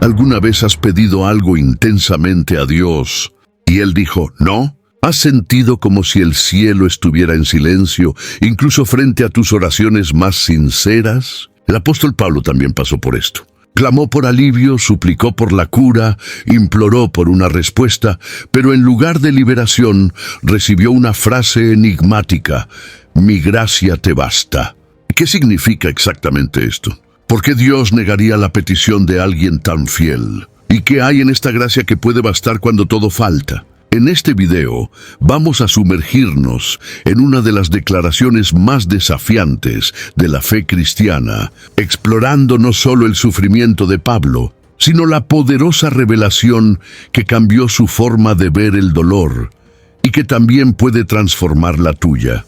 ¿Alguna vez has pedido algo intensamente a Dios y Él dijo no? ¿Has sentido como si el cielo estuviera en silencio, incluso frente a tus oraciones más sinceras? El apóstol Pablo también pasó por esto. Clamó por alivio, suplicó por la cura, imploró por una respuesta, pero en lugar de liberación recibió una frase enigmática: mi gracia te basta. ¿Qué significa exactamente esto? ¿Por qué Dios negaría la petición de alguien tan fiel? ¿Y qué hay en esta gracia que puede bastar cuando todo falta? En este video vamos a sumergirnos en una de las declaraciones más desafiantes de la fe cristiana, explorando no solo el sufrimiento de Pablo, sino la poderosa revelación que cambió su forma de ver el dolor y que también puede transformar la tuya.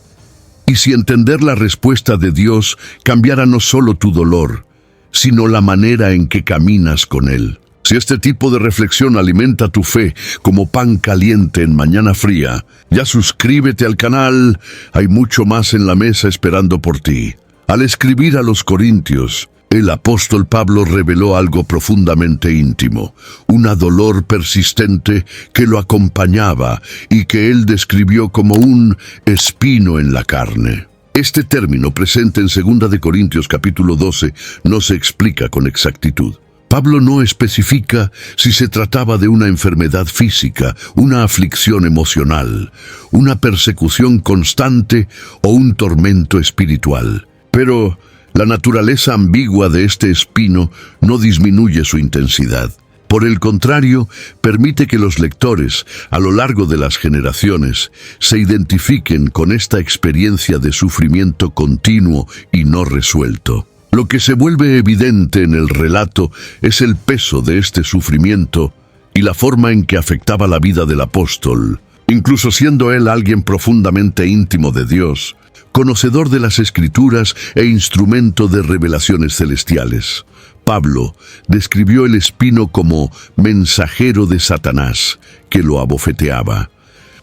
Y si entender la respuesta de Dios cambiara no solo tu dolor, sino la manera en que caminas con Él. Si este tipo de reflexión alimenta tu fe como pan caliente en mañana fría, ya suscríbete al canal, hay mucho más en la mesa esperando por ti. Al escribir a los Corintios, el apóstol Pablo reveló algo profundamente íntimo, un dolor persistente que lo acompañaba y que él describió como un espino en la carne. Este término presente en 2 Corintios capítulo 12 no se explica con exactitud. Pablo no especifica si se trataba de una enfermedad física, una aflicción emocional, una persecución constante o un tormento espiritual. Pero la naturaleza ambigua de este espino no disminuye su intensidad. Por el contrario, permite que los lectores, a lo largo de las generaciones, se identifiquen con esta experiencia de sufrimiento continuo y no resuelto. Lo que se vuelve evidente en el relato es el peso de este sufrimiento y la forma en que afectaba la vida del apóstol, incluso siendo él alguien profundamente íntimo de Dios, conocedor de las Escrituras e instrumento de revelaciones celestiales. Pablo describió el espino como mensajero de Satanás, que lo abofeteaba.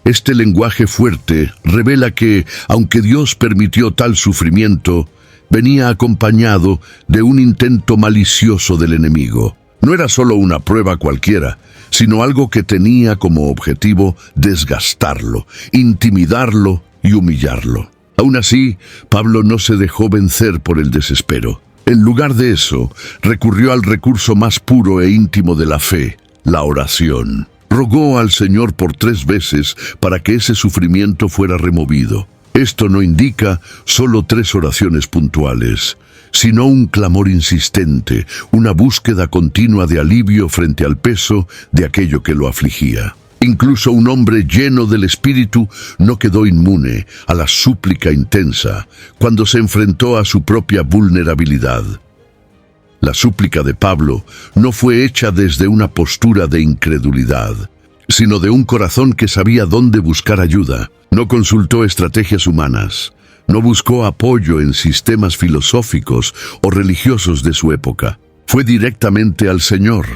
Este lenguaje fuerte revela que, aunque Dios permitió tal sufrimiento, venía acompañado de un intento malicioso del enemigo. No era solo una prueba cualquiera, sino algo que tenía como objetivo desgastarlo, intimidarlo y humillarlo. Aún así, Pablo no se dejó vencer por el desespero. En lugar de eso, recurrió al recurso más puro e íntimo de la fe, la oración. Rogó al Señor por 3 veces para que ese sufrimiento fuera removido. Esto no indica solo 3 oraciones puntuales, sino un clamor insistente, una búsqueda continua de alivio frente al peso de aquello que lo afligía. Incluso un hombre lleno del Espíritu no quedó inmune a la súplica intensa cuando se enfrentó a su propia vulnerabilidad. La súplica de Pablo no fue hecha desde una postura de incredulidad, sino de un corazón que sabía dónde buscar ayuda. No consultó estrategias humanas, no buscó apoyo en sistemas filosóficos o religiosos de su época. Fue directamente al Señor,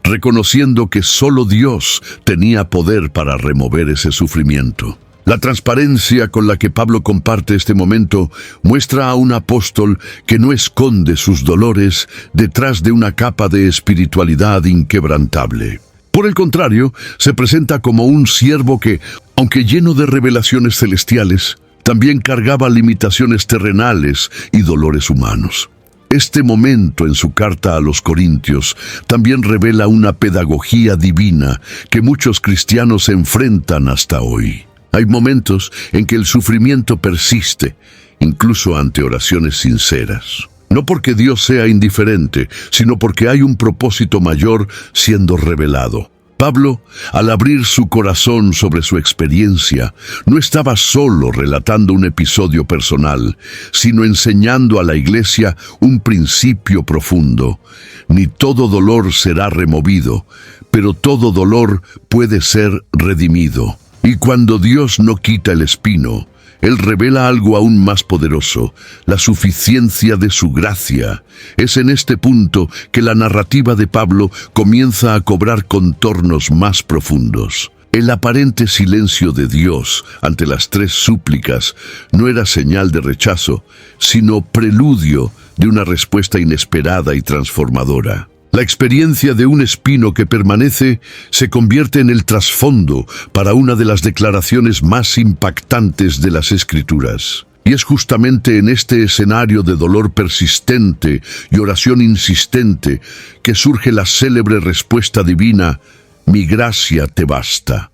reconociendo que solo Dios tenía poder para remover ese sufrimiento. La transparencia con la que Pablo comparte este momento muestra a un apóstol que no esconde sus dolores detrás de una capa de espiritualidad inquebrantable. Por el contrario, se presenta como un siervo que, aunque lleno de revelaciones celestiales, también cargaba limitaciones terrenales y dolores humanos. Este momento en su carta a los Corintios también revela una pedagogía divina que muchos cristianos enfrentan hasta hoy. Hay momentos en que el sufrimiento persiste, incluso ante oraciones sinceras. No porque Dios sea indiferente, sino porque hay un propósito mayor siendo revelado. Pablo, al abrir su corazón sobre su experiencia, no estaba solo relatando un episodio personal, sino enseñando a la iglesia un principio profundo. Ni todo dolor será removido, pero todo dolor puede ser redimido. Y cuando Dios no quita el espino, Él revela algo aún más poderoso, la suficiencia de su gracia. Es en este punto que la narrativa de Pablo comienza a cobrar contornos más profundos. El aparente silencio de Dios ante las 3 súplicas no era señal de rechazo, sino preludio de una respuesta inesperada y transformadora. La experiencia de un espino que permanece se convierte en el trasfondo para una de las declaraciones más impactantes de las Escrituras. Y es justamente en este escenario de dolor persistente y oración insistente que surge la célebre respuesta divina: mi gracia te basta.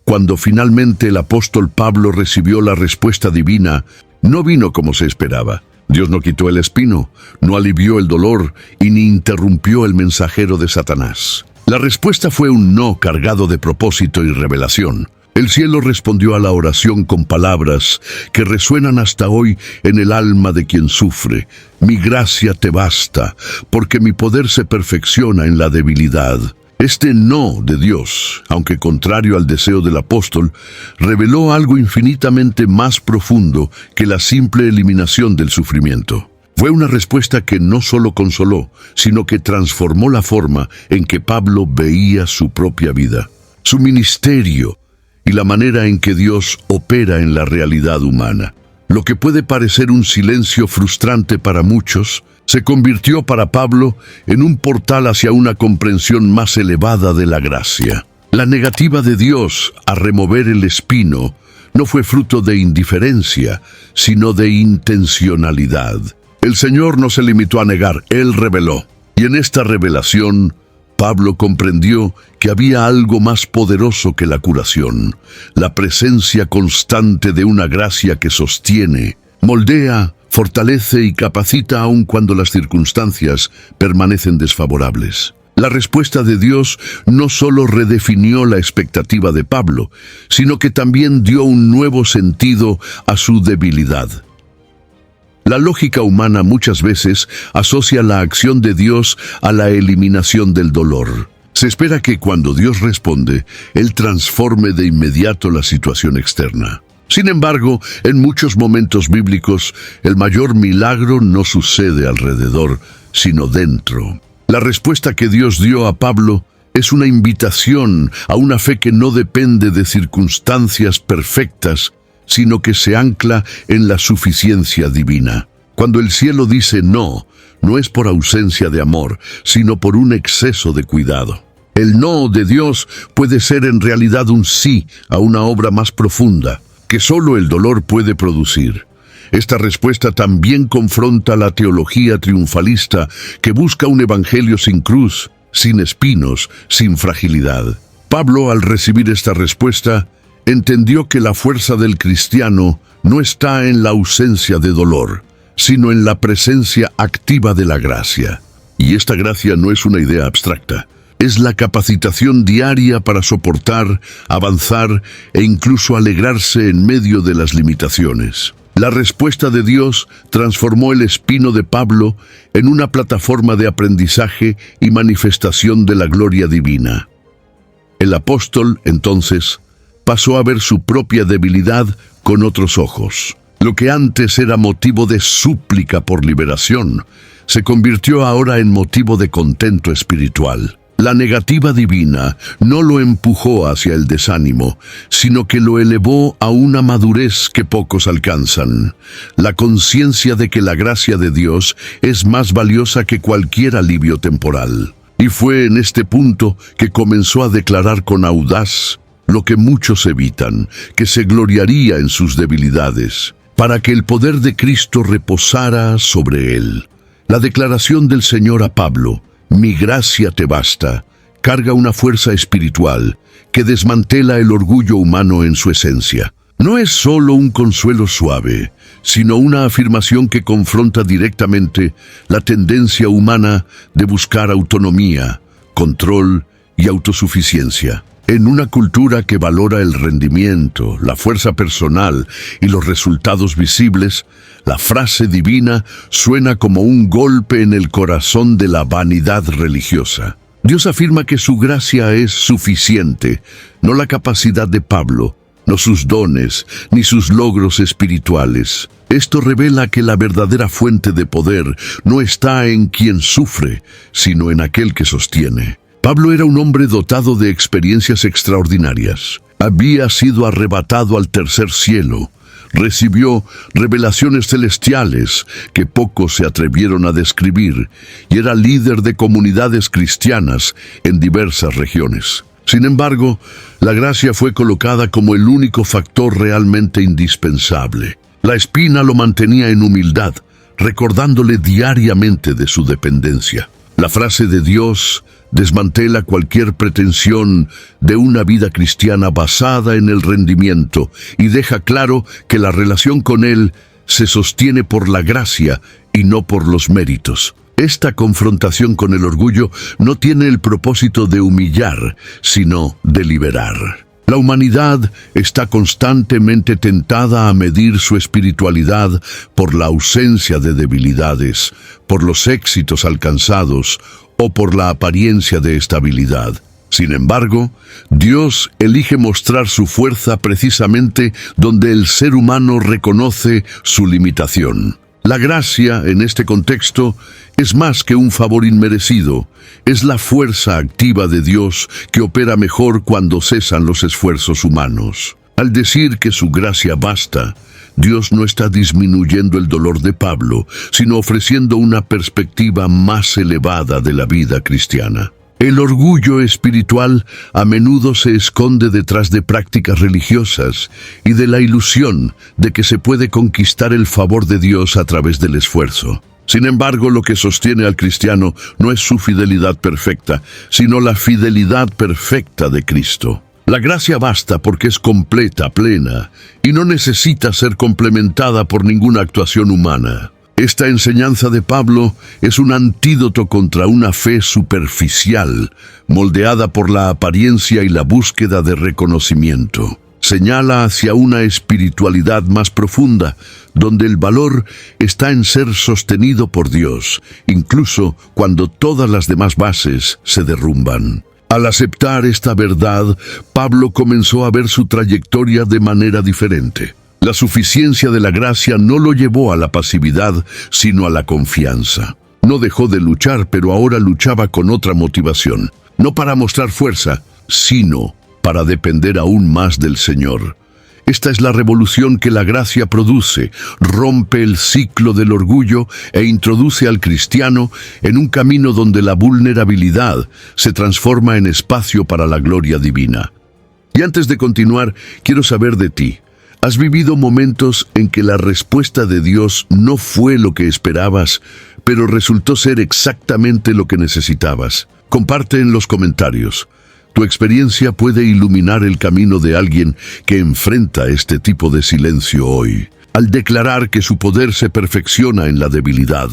Cuando finalmente el apóstol Pablo recibió la respuesta divina, no vino como se esperaba. Dios no quitó el espino, no alivió el dolor y ni interrumpió el mensajero de Satanás. La respuesta fue un no cargado de propósito y revelación. El cielo respondió a la oración con palabras que resuenan hasta hoy en el alma de quien sufre. Mi gracia te basta, porque mi poder se perfecciona en la debilidad. Este no de Dios, aunque contrario al deseo del apóstol, reveló algo infinitamente más profundo que la simple eliminación del sufrimiento. Fue una respuesta que no solo consoló, sino que transformó la forma en que Pablo veía su propia vida, su ministerio y la manera en que Dios opera en la realidad humana. Lo que puede parecer un silencio frustrante para muchos, se convirtió para Pablo en un portal hacia una comprensión más elevada de la gracia. La negativa de Dios a remover el espino no fue fruto de indiferencia, sino de intencionalidad. El Señor no se limitó a negar, Él reveló. Y en esta revelación, Pablo comprendió que había algo más poderoso que la curación, la presencia constante de una gracia que sostiene, moldea, fortalece y capacita aun cuando las circunstancias permanecen desfavorables. La respuesta de Dios no solo redefinió la expectativa de Pablo, sino que también dio un nuevo sentido a su debilidad. La lógica humana muchas veces asocia la acción de Dios a la eliminación del dolor. Se espera que cuando Dios responde, Él transforme de inmediato la situación externa. Sin embargo, en muchos momentos bíblicos, el mayor milagro no sucede alrededor, sino dentro. La respuesta que Dios dio a Pablo es una invitación a una fe que no depende de circunstancias perfectas, sino que se ancla en la suficiencia divina. Cuando el cielo dice no, no es por ausencia de amor, sino por un exceso de cuidado. El no de Dios puede ser en realidad un sí a una obra más profunda, que solo el dolor puede producir. Esta respuesta también confronta la teología triunfalista que busca un evangelio sin cruz, sin espinos, sin fragilidad. Pablo, al recibir esta respuesta, entendió que la fuerza del cristiano no está en la ausencia de dolor, sino en la presencia activa de la gracia. Y esta gracia no es una idea abstracta. Es la capacitación diaria para soportar, avanzar e incluso alegrarse en medio de las limitaciones. La respuesta de Dios transformó el espino de Pablo en una plataforma de aprendizaje y manifestación de la gloria divina. El apóstol, entonces, pasó a ver su propia debilidad con otros ojos. Lo que antes era motivo de súplica por liberación, se convirtió ahora en motivo de contento espiritual. La negativa divina no lo empujó hacia el desánimo, sino que lo elevó a una madurez que pocos alcanzan. La conciencia de que la gracia de Dios es más valiosa que cualquier alivio temporal. Y fue en este punto que comenzó a declarar con audaz lo que muchos evitan, que se gloriaría en sus debilidades, para que el poder de Cristo reposara sobre él. La declaración del Señor a Pablo, mi gracia te basta, carga una fuerza espiritual que desmantela el orgullo humano en su esencia. No es solo un consuelo suave, sino una afirmación que confronta directamente la tendencia humana de buscar autonomía, control y autosuficiencia. En una cultura que valora el rendimiento, la fuerza personal y los resultados visibles, la frase divina suena como un golpe en el corazón de la vanidad religiosa. Dios afirma que su gracia es suficiente, no la capacidad de Pablo, no sus dones, ni sus logros espirituales. Esto revela que la verdadera fuente de poder no está en quien sufre, sino en aquel que sostiene. Pablo era un hombre dotado de experiencias extraordinarias. Había sido arrebatado al tercer cielo, Recibió revelaciones celestiales que pocos se atrevieron a describir y era líder de comunidades cristianas en diversas regiones. Sin embargo, la gracia fue colocada como el único factor realmente indispensable. La espina lo mantenía en humildad, recordándole diariamente de su dependencia. La frase de Dios desmantela cualquier pretensión de una vida cristiana basada en el rendimiento y deja claro que la relación con Él se sostiene por la gracia y no por los méritos. Esta confrontación con el orgullo no tiene el propósito de humillar, sino de liberar. La humanidad está constantemente tentada a medir su espiritualidad por la ausencia de debilidades, por los éxitos alcanzados o por la apariencia de estabilidad. Sin embargo, Dios elige mostrar su fuerza precisamente donde el ser humano reconoce su limitación. La gracia, en este contexto, es más que un favor inmerecido, es la fuerza activa de Dios que opera mejor cuando cesan los esfuerzos humanos. Al decir que su gracia basta, Dios no está disminuyendo el dolor de Pablo, sino ofreciendo una perspectiva más elevada de la vida cristiana. El orgullo espiritual a menudo se esconde detrás de prácticas religiosas y de la ilusión de que se puede conquistar el favor de Dios a través del esfuerzo. Sin embargo, lo que sostiene al cristiano no es su fidelidad perfecta, sino la fidelidad perfecta de Cristo. La gracia basta porque es completa, plena, y no necesita ser complementada por ninguna actuación humana. Esta enseñanza de Pablo es un antídoto contra una fe superficial, moldeada por la apariencia y la búsqueda de reconocimiento. Señala hacia una espiritualidad más profunda, donde el valor está en ser sostenido por Dios, incluso cuando todas las demás bases se derrumban. Al aceptar esta verdad, Pablo comenzó a ver su trayectoria de manera diferente. La suficiencia de la gracia no lo llevó a la pasividad, sino a la confianza. No dejó de luchar, pero ahora luchaba con otra motivación. No para mostrar fuerza, sino para depender aún más del Señor. Esta es la revolución que la gracia produce, rompe el ciclo del orgullo e introduce al cristiano en un camino donde la vulnerabilidad se transforma en espacio para la gloria divina. Y antes de continuar, quiero saber de ti. ¿Has vivido momentos en que la respuesta de Dios no fue lo que esperabas, pero resultó ser exactamente lo que necesitabas? Comparte en los comentarios. Tu experiencia puede iluminar el camino de alguien que enfrenta este tipo de silencio hoy. Al declarar que su poder se perfecciona en la debilidad,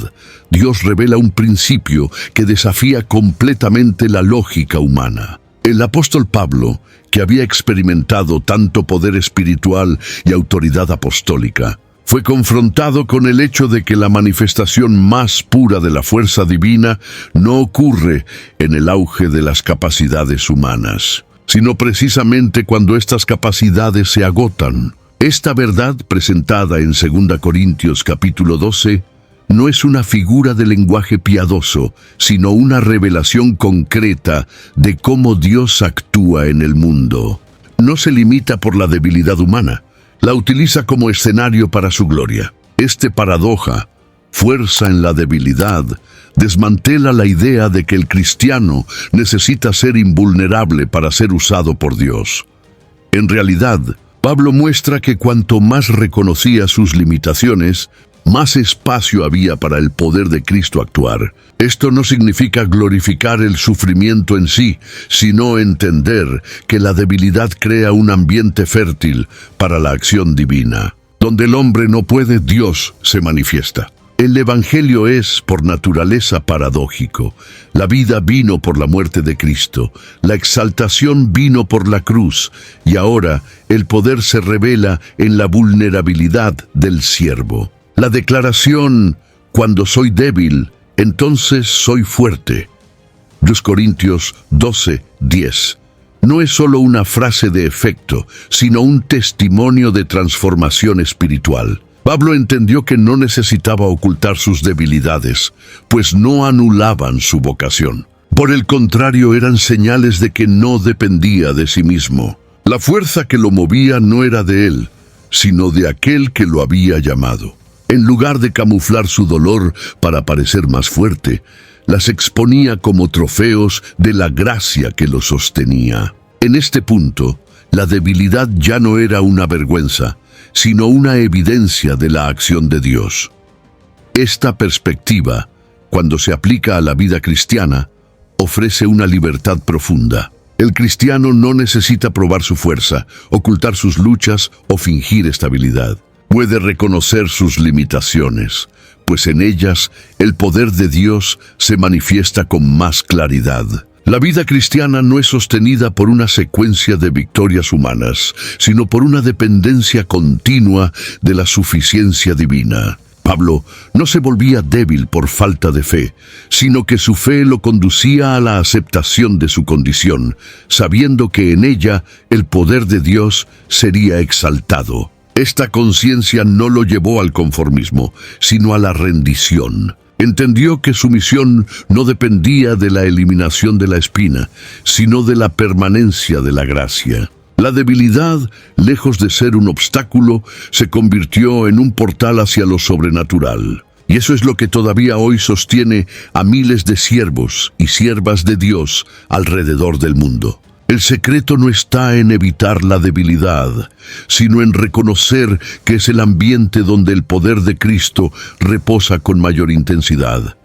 Dios revela un principio que desafía completamente la lógica humana. El apóstol Pablo, que había experimentado tanto poder espiritual y autoridad apostólica, fue confrontado con el hecho de que la manifestación más pura de la fuerza divina no ocurre en el auge de las capacidades humanas, sino precisamente cuando estas capacidades se agotan. Esta verdad, presentada en 2 Corintios capítulo 12, no es una figura de lenguaje piadoso, sino una revelación concreta de cómo Dios actúa en el mundo. No se limita por la debilidad humana, la utiliza como escenario para su gloria. Este paradoja, fuerza en la debilidad, desmantela la idea de que el cristiano necesita ser invulnerable para ser usado por Dios. En realidad, Pablo muestra que cuanto más reconocía sus limitaciones, más espacio había para el poder de Cristo actuar. Esto no significa glorificar el sufrimiento en sí, sino entender que la debilidad crea un ambiente fértil para la acción divina. Donde el hombre no puede, Dios se manifiesta. El Evangelio es, por naturaleza, paradójico. La vida vino por la muerte de Cristo, la exaltación vino por la cruz, y ahora el poder se revela en la vulnerabilidad del siervo. La declaración, cuando soy débil, entonces soy fuerte. 2 Corintios 12:10. No es solo una frase de efecto, sino un testimonio de transformación espiritual. Pablo entendió que no necesitaba ocultar sus debilidades, pues no anulaban su vocación. Por el contrario, eran señales de que no dependía de sí mismo. La fuerza que lo movía no era de él, sino de aquel que lo había llamado. En lugar de camuflar su dolor para parecer más fuerte, las exponía como trofeos de la gracia que lo sostenía. En este punto, la debilidad ya no era una vergüenza, sino una evidencia de la acción de Dios. Esta perspectiva, cuando se aplica a la vida cristiana, ofrece una libertad profunda. El cristiano no necesita probar su fuerza, ocultar sus luchas o fingir estabilidad. Puede reconocer sus limitaciones, pues en ellas el poder de Dios se manifiesta con más claridad. La vida cristiana no es sostenida por una secuencia de victorias humanas, sino por una dependencia continua de la suficiencia divina. Pablo no se volvía débil por falta de fe, sino que su fe lo conducía a la aceptación de su condición, sabiendo que en ella el poder de Dios sería exaltado. Esta conciencia no lo llevó al conformismo, sino a la rendición. Entendió que su misión no dependía de la eliminación de la espina, sino de la permanencia de la gracia. La debilidad, lejos de ser un obstáculo, se convirtió en un portal hacia lo sobrenatural. Y eso es lo que todavía hoy sostiene a miles de siervos y siervas de Dios alrededor del mundo. El secreto no está en evitar la debilidad, sino en reconocer que es el ambiente donde el poder de Cristo reposa con mayor intensidad.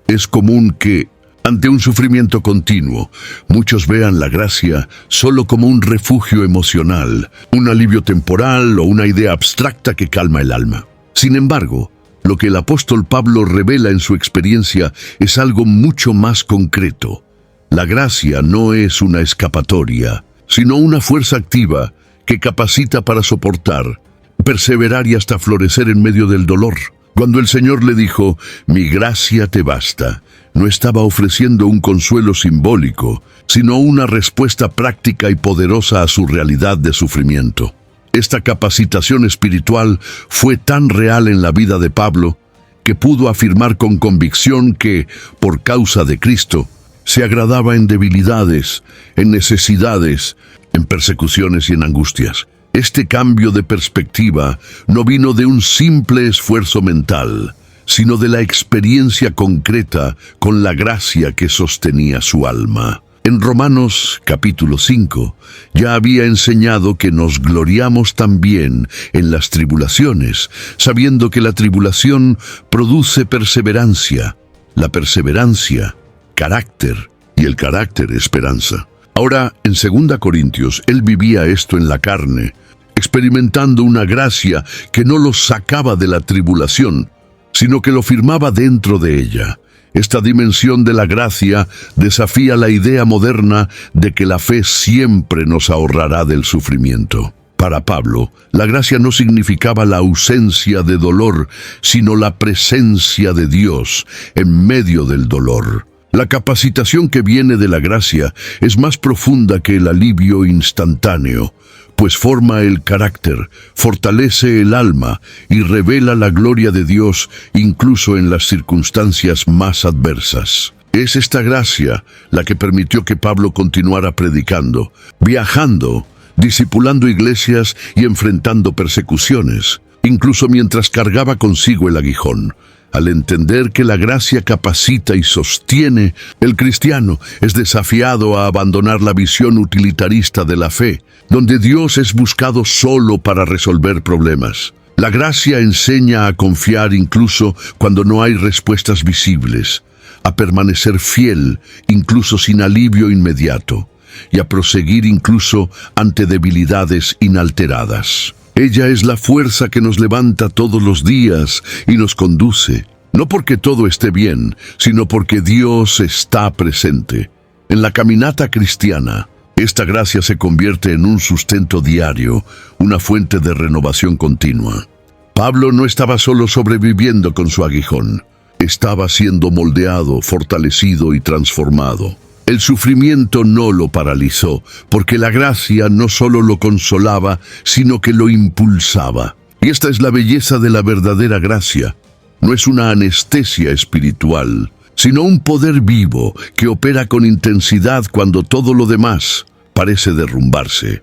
Es común que, ante un sufrimiento continuo, muchos vean la gracia solo como un refugio emocional, un alivio temporal o una idea abstracta que calma el alma. Sin embargo, lo que el apóstol Pablo revela en su experiencia es algo mucho más concreto. La gracia no es una escapatoria, sino una fuerza activa que capacita para soportar, perseverar y hasta florecer en medio del dolor. Cuando el Señor le dijo, «Mi gracia te basta», no estaba ofreciendo un consuelo simbólico, sino una respuesta práctica y poderosa a su realidad de sufrimiento. Esta capacitación espiritual fue tan real en la vida de Pablo que pudo afirmar con convicción que, por causa de Cristo, se agradaba en debilidades, en necesidades, en persecuciones y en angustias. Este cambio de perspectiva no vino de un simple esfuerzo mental, sino de la experiencia concreta con la gracia que sostenía su alma. En Romanos capítulo 5 ya había enseñado que nos gloriamos también en las tribulaciones, sabiendo que la tribulación produce perseverancia, la perseverancia, carácter y el carácter esperanza. Ahora, en 2 Corintios, él vivía esto en la carne, experimentando una gracia que no lo sacaba de la tribulación, sino que lo firmaba dentro de ella. Esta dimensión de la gracia desafía la idea moderna de que la fe siempre nos ahorrará del sufrimiento. Para Pablo, la gracia no significaba la ausencia de dolor, sino la presencia de Dios en medio del dolor. La capacitación que viene de la gracia es más profunda que el alivio instantáneo, pues forma el carácter, fortalece el alma y revela la gloria de Dios incluso en las circunstancias más adversas. Es esta gracia la que permitió que Pablo continuara predicando, viajando, discipulando iglesias y enfrentando persecuciones, incluso mientras cargaba consigo el aguijón. Al entender que la gracia capacita y sostiene, el cristiano es desafiado a abandonar la visión utilitarista de la fe, donde Dios es buscado solo para resolver problemas. La gracia enseña a confiar incluso cuando no hay respuestas visibles, a permanecer fiel incluso sin alivio inmediato, y a proseguir incluso ante debilidades inalteradas. Ella es la fuerza que nos levanta todos los días y nos conduce, no porque todo esté bien, sino porque Dios está presente. En la caminata cristiana, esta gracia se convierte en un sustento diario, una fuente de renovación continua. Pablo no estaba solo sobreviviendo con su aguijón, estaba siendo moldeado, fortalecido y transformado. El sufrimiento no lo paralizó, porque la gracia no solo lo consolaba, sino que lo impulsaba. Y esta es la belleza de la verdadera gracia. No es una anestesia espiritual, sino un poder vivo que opera con intensidad cuando todo lo demás parece derrumbarse.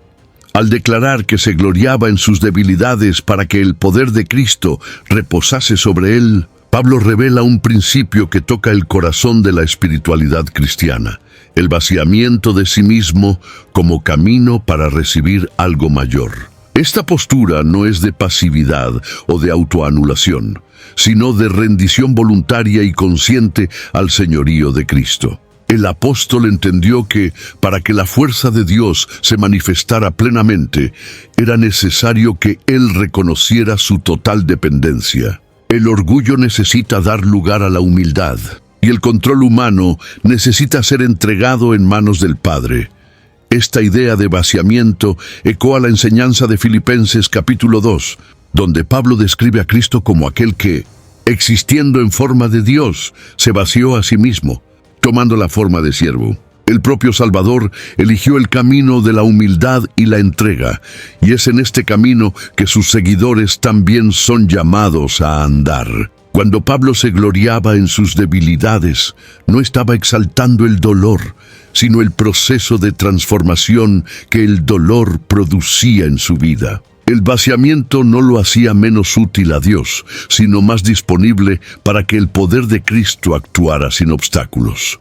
Al declarar que se gloriaba en sus debilidades para que el poder de Cristo reposase sobre él, Pablo revela un principio que toca el corazón de la espiritualidad cristiana: el vaciamiento de sí mismo como camino para recibir algo mayor. Esta postura no es de pasividad o de autoanulación, sino de rendición voluntaria y consciente al señorío de Cristo. El apóstol entendió que, para que la fuerza de Dios se manifestara plenamente, era necesario que él reconociera su total dependencia. El orgullo necesita dar lugar a la humildad, y el control humano necesita ser entregado en manos del Padre. Esta idea de vaciamiento ecoa la enseñanza de Filipenses capítulo 2, donde Pablo describe a Cristo como aquel que, existiendo en forma de Dios, se vació a sí mismo, tomando la forma de siervo. El propio Salvador eligió el camino de la humildad y la entrega, y es en este camino que sus seguidores también son llamados a andar. Cuando Pablo se gloriaba en sus debilidades, no estaba exaltando el dolor, sino el proceso de transformación que el dolor producía en su vida. El vaciamiento no lo hacía menos útil a Dios, sino más disponible para que el poder de Cristo actuara sin obstáculos.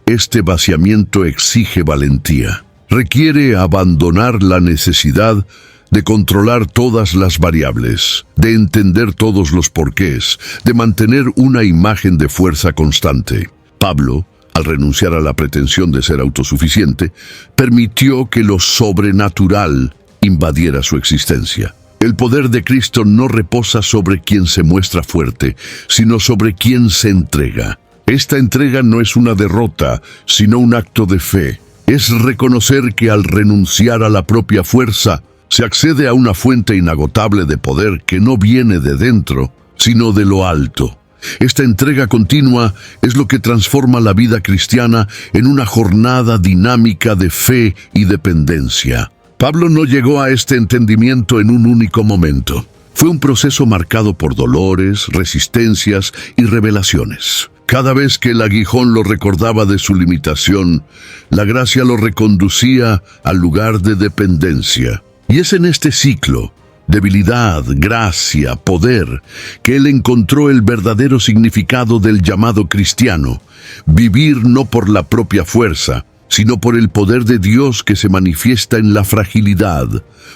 Este vaciamiento exige valentía. Requiere abandonar la necesidad de controlar todas las variables, de entender todos los porqués, de mantener una imagen de fuerza constante. Pablo, al renunciar a la pretensión de ser autosuficiente, permitió que lo sobrenatural invadiera su existencia. El poder de Cristo no reposa sobre quien se muestra fuerte, sino sobre quien se entrega. Esta entrega no es una derrota, sino un acto de fe. Es reconocer que al renunciar a la propia fuerza, se accede a una fuente inagotable de poder que no viene de dentro, sino de lo alto. Esta entrega continua es lo que transforma la vida cristiana en una jornada dinámica de fe y dependencia. Pablo no llegó a este entendimiento en un único momento. Fue un proceso marcado por dolores, resistencias y revelaciones. Cada vez que el aguijón lo recordaba de su limitación, la gracia lo reconducía al lugar de dependencia. Y es en este ciclo, debilidad, gracia, poder, que él encontró el verdadero significado del llamado cristiano: vivir no por la propia fuerza, sino por el poder de Dios que se manifiesta en la fragilidad.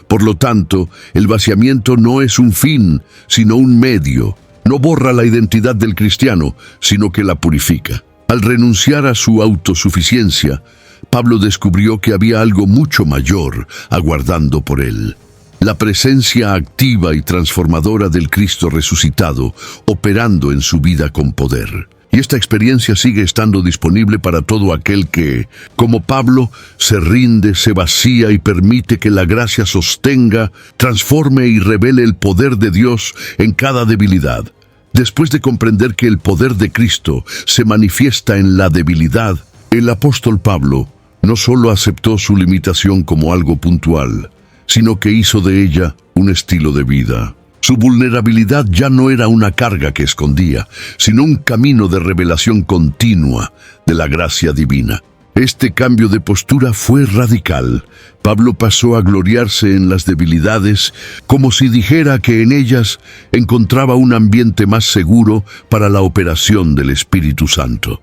Por lo tanto, el vaciamiento no es un fin, sino un medio. No borra la identidad del cristiano, sino que la purifica. Al renunciar a su autosuficiencia, Pablo descubrió que había algo mucho mayor aguardando por él: la presencia activa y transformadora del Cristo resucitado, operando en su vida con poder. Y esta experiencia sigue estando disponible para todo aquel que, como Pablo, se rinde, se vacía y permite que la gracia sostenga, transforme y revele el poder de Dios en cada debilidad. Después de comprender que el poder de Cristo se manifiesta en la debilidad, el apóstol Pablo no solo aceptó su limitación como algo puntual, sino que hizo de ella un estilo de vida. Su vulnerabilidad ya no era una carga que escondía, sino un camino de revelación continua de la gracia divina. Este cambio de postura fue radical. Pablo pasó a gloriarse en las debilidades, como si dijera que en ellas encontraba un ambiente más seguro para la operación del Espíritu Santo.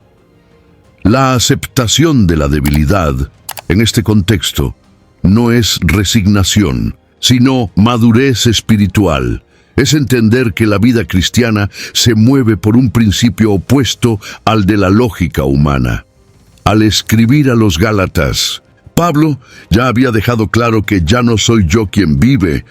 La aceptación de la debilidad, en este contexto, no es resignación, sino madurez espiritual. Es entender que la vida cristiana se mueve por un principio opuesto al de la lógica humana. Al escribir a los Gálatas, Pablo ya había dejado claro que ya no soy yo quien vive,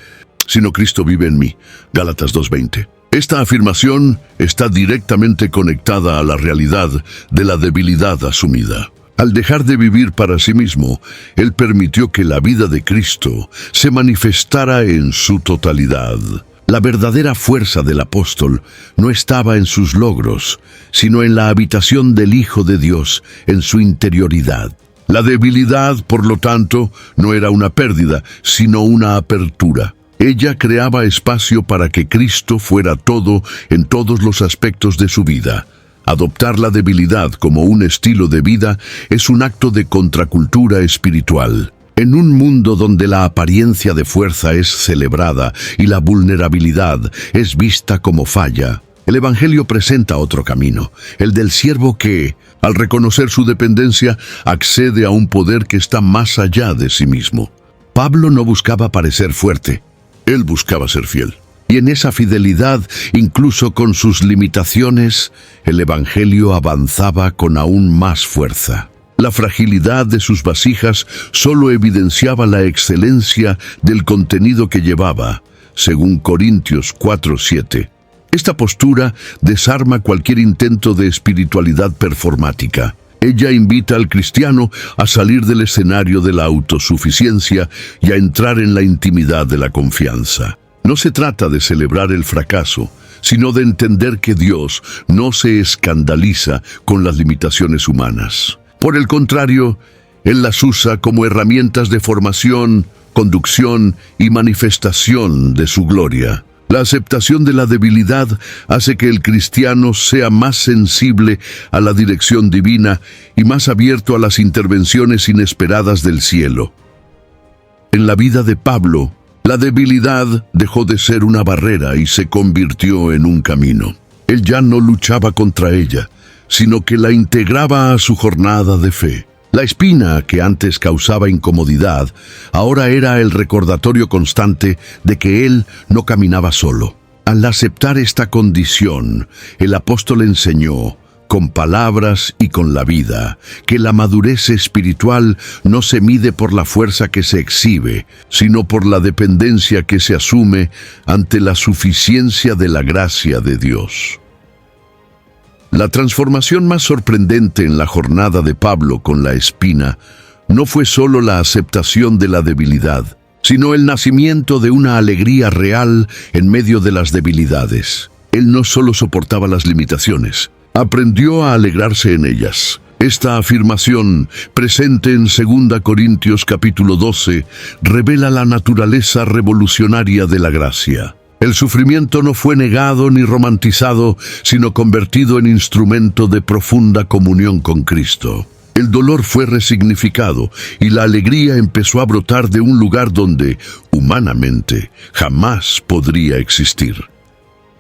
sino Cristo vive en mí. Gálatas 2:20. Esta afirmación está directamente conectada a la realidad de la debilidad asumida. Al dejar de vivir para sí mismo, él permitió que la vida de Cristo se manifestara en su totalidad. La verdadera fuerza del apóstol no estaba en sus logros, sino en la habitación del Hijo de Dios, en su interioridad. La debilidad, por lo tanto, no era una pérdida, sino una apertura. Ella creaba espacio para que Cristo fuera todo en todos los aspectos de su vida. Adoptar la debilidad como un estilo de vida es un acto de contracultura espiritual. En un mundo donde la apariencia de fuerza es celebrada y la vulnerabilidad es vista como falla, el Evangelio presenta otro camino, el del siervo que, al reconocer su dependencia, accede a un poder que está más allá de sí mismo. Pablo no buscaba parecer fuerte, él buscaba ser fiel. Y en esa fidelidad, incluso con sus limitaciones, el Evangelio avanzaba con aún más fuerza. La fragilidad de sus vasijas solo evidenciaba la excelencia del contenido que llevaba, según Corintios 4:7. Esta postura desarma cualquier intento de espiritualidad performática. Ella invita al cristiano a salir del escenario de la autosuficiencia y a entrar en la intimidad de la confianza. No se trata de celebrar el fracaso, sino de entender que Dios no se escandaliza con las limitaciones humanas. Por el contrario, Él las usa como herramientas de formación, conducción y manifestación de su gloria. La aceptación de la debilidad hace que el cristiano sea más sensible a la dirección divina y más abierto a las intervenciones inesperadas del cielo. En la vida de Pablo, la debilidad dejó de ser una barrera y se convirtió en un camino. Él ya no luchaba contra ella, sino que la integraba a su jornada de fe. La espina que antes causaba incomodidad, ahora era el recordatorio constante de que él no caminaba solo. Al aceptar esta condición, el apóstol enseñó, con palabras y con la vida, que la madurez espiritual no se mide por la fuerza que se exhibe, sino por la dependencia que se asume ante la suficiencia de la gracia de Dios. La transformación más sorprendente en la jornada de Pablo con la espina no fue solo la aceptación de la debilidad, sino el nacimiento de una alegría real en medio de las debilidades. Él no solo soportaba las limitaciones, aprendió a alegrarse en ellas. Esta afirmación, presente en 2 Corintios capítulo 12, revela la naturaleza revolucionaria de la gracia. El sufrimiento no fue negado ni romantizado, sino convertido en instrumento de profunda comunión con Cristo. El dolor fue resignificado y la alegría empezó a brotar de un lugar donde, humanamente, jamás podría existir.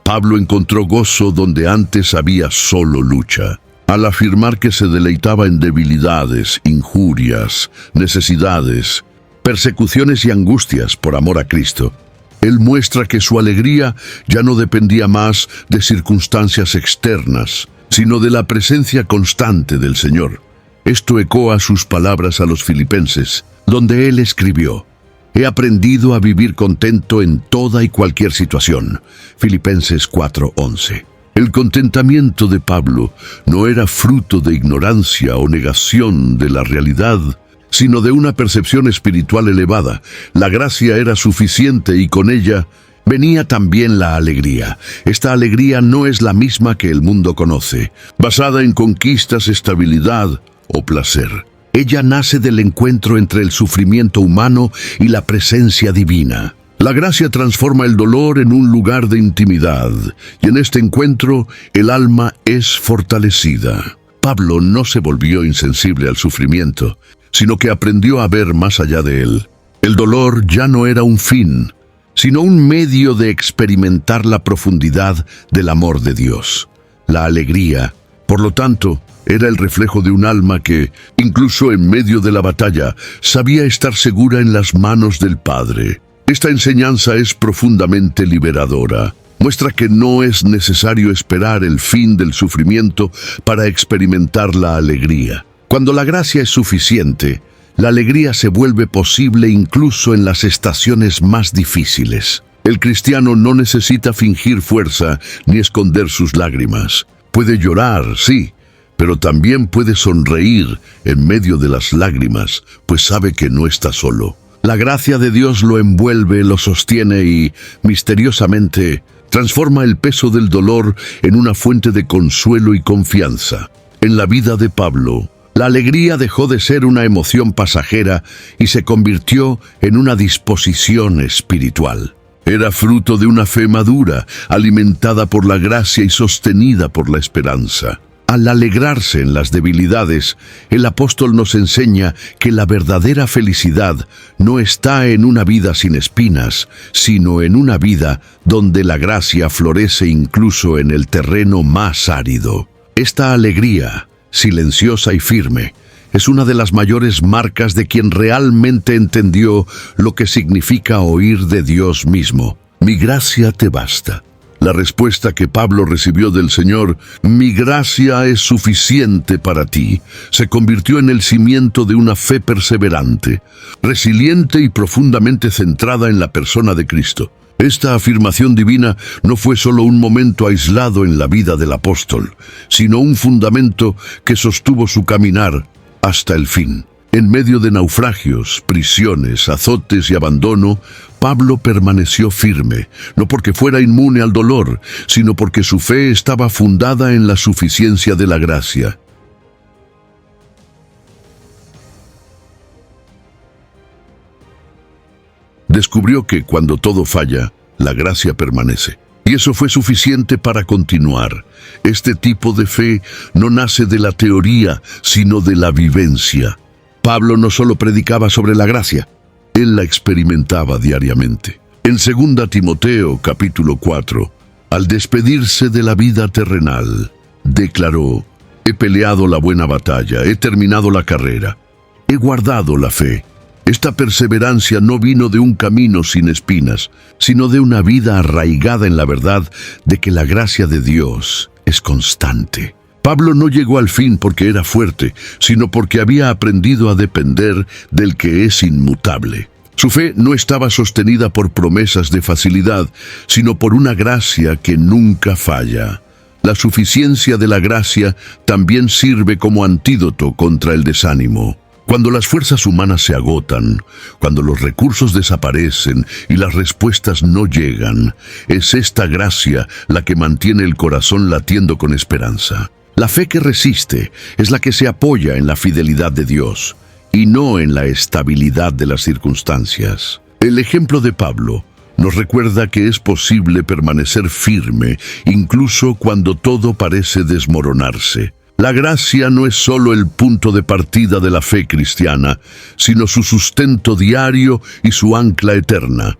Pablo encontró gozo donde antes había solo lucha. Al afirmar que se deleitaba en debilidades, injurias, necesidades, persecuciones y angustias por amor a Cristo, él muestra que su alegría ya no dependía más de circunstancias externas, sino de la presencia constante del Señor. Esto ecoa sus palabras a los filipenses, donde él escribió: «He aprendido a vivir contento en toda y cualquier situación». Filipenses 4:11. El contentamiento de Pablo no era fruto de ignorancia o negación de la realidad, sino de una percepción espiritual elevada. La gracia era suficiente y con ella venía también la alegría. Esta alegría no es la misma que el mundo conoce, basada en conquistas, estabilidad o placer. Ella nace del encuentro entre el sufrimiento humano y la presencia divina. La gracia transforma el dolor en un lugar de intimidad, y en este encuentro el alma es fortalecida. Pablo no se volvió insensible al sufrimiento, sino que aprendió a ver más allá de él. El dolor ya no era un fin, sino un medio de experimentar la profundidad del amor de Dios. La alegría, por lo tanto, era el reflejo de un alma que, incluso en medio de la batalla, sabía estar segura en las manos del Padre. Esta enseñanza es profundamente liberadora. Muestra que no es necesario esperar el fin del sufrimiento para experimentar la alegría. Cuando la gracia es suficiente, la alegría se vuelve posible incluso en las estaciones más difíciles. El cristiano no necesita fingir fuerza ni esconder sus lágrimas. Puede llorar, sí, pero también puede sonreír en medio de las lágrimas, pues sabe que no está solo. La gracia de Dios lo envuelve, lo sostiene y, misteriosamente, transforma el peso del dolor en una fuente de consuelo y confianza. En la vida de Pablo, la alegría dejó de ser una emoción pasajera y se convirtió en una disposición espiritual. Era fruto de una fe madura, alimentada por la gracia y sostenida por la esperanza. Al alegrarse en las debilidades, el apóstol nos enseña que la verdadera felicidad no está en una vida sin espinas, sino en una vida donde la gracia florece incluso en el terreno más árido. Esta alegría, silenciosa y firme, es una de las mayores marcas de quien realmente entendió lo que significa oír de Dios mismo. Mi gracia te basta. La respuesta que Pablo recibió del Señor, mi gracia es suficiente para ti, se convirtió en el cimiento de una fe perseverante, resiliente y profundamente centrada en la persona de Cristo. Esta afirmación divina no fue solo un momento aislado en la vida del apóstol, sino un fundamento que sostuvo su caminar hasta el fin. En medio de naufragios, prisiones, azotes y abandono, Pablo permaneció firme, no porque fuera inmune al dolor, sino porque su fe estaba fundada en la suficiencia de la gracia. Descubrió que cuando todo falla, la gracia permanece. Y eso fue suficiente para continuar. Este tipo de fe no nace de la teoría, sino de la vivencia. Pablo no solo predicaba sobre la gracia, él la experimentaba diariamente. En 2 Timoteo capítulo 4, al despedirse de la vida terrenal, declaró: he peleado la buena batalla, he terminado la carrera, he guardado la fe. Esta perseverancia no vino de un camino sin espinas, sino de una vida arraigada en la verdad de que la gracia de Dios es constante. Pablo no llegó al fin porque era fuerte, sino porque había aprendido a depender del que es inmutable. Su fe no estaba sostenida por promesas de facilidad, sino por una gracia que nunca falla. La suficiencia de la gracia también sirve como antídoto contra el desánimo. Cuando las fuerzas humanas se agotan, cuando los recursos desaparecen y las respuestas no llegan, es esta gracia la que mantiene el corazón latiendo con esperanza. La fe que resiste es la que se apoya en la fidelidad de Dios y no en la estabilidad de las circunstancias. El ejemplo de Pablo nos recuerda que es posible permanecer firme incluso cuando todo parece desmoronarse. La gracia no es solo el punto de partida de la fe cristiana, sino su sustento diario y su ancla eterna.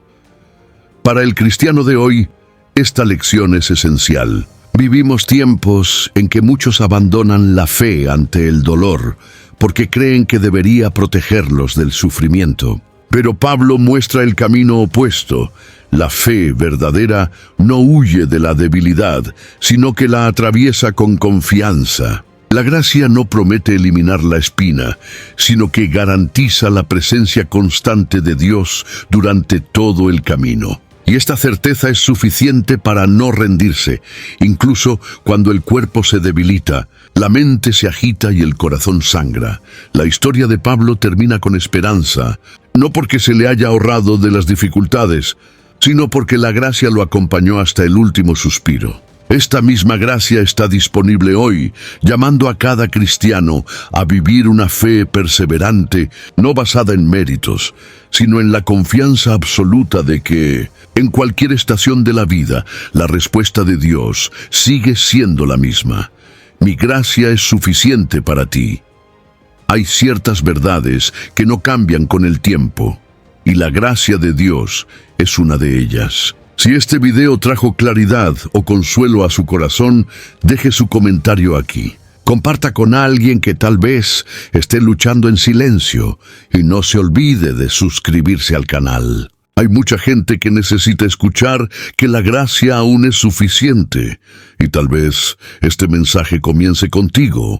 Para el cristiano de hoy, esta lección es esencial. Vivimos tiempos en que muchos abandonan la fe ante el dolor, porque creen que debería protegerlos del sufrimiento. Pero Pablo muestra el camino opuesto. La fe verdadera no huye de la debilidad, sino que la atraviesa con confianza. La gracia no promete eliminar la espina, sino que garantiza la presencia constante de Dios durante todo el camino. Y esta certeza es suficiente para no rendirse, incluso cuando el cuerpo se debilita, la mente se agita y el corazón sangra. La historia de Pablo termina con esperanza, no porque se le haya ahorrado de las dificultades, sino porque la gracia lo acompañó hasta el último suspiro. Esta misma gracia está disponible hoy, llamando a cada cristiano a vivir una fe perseverante, no basada en méritos, sino en la confianza absoluta de que, en cualquier estación de la vida, la respuesta de Dios sigue siendo la misma. Mi gracia es suficiente para ti. Hay ciertas verdades que no cambian con el tiempo, y la gracia de Dios es una de ellas. Si este video trajo claridad o consuelo a su corazón, deje su comentario aquí. Comparta con alguien que tal vez esté luchando en silencio y no se olvide de suscribirse al canal. Hay mucha gente que necesita escuchar que la gracia aún es suficiente y tal vez este mensaje comience contigo.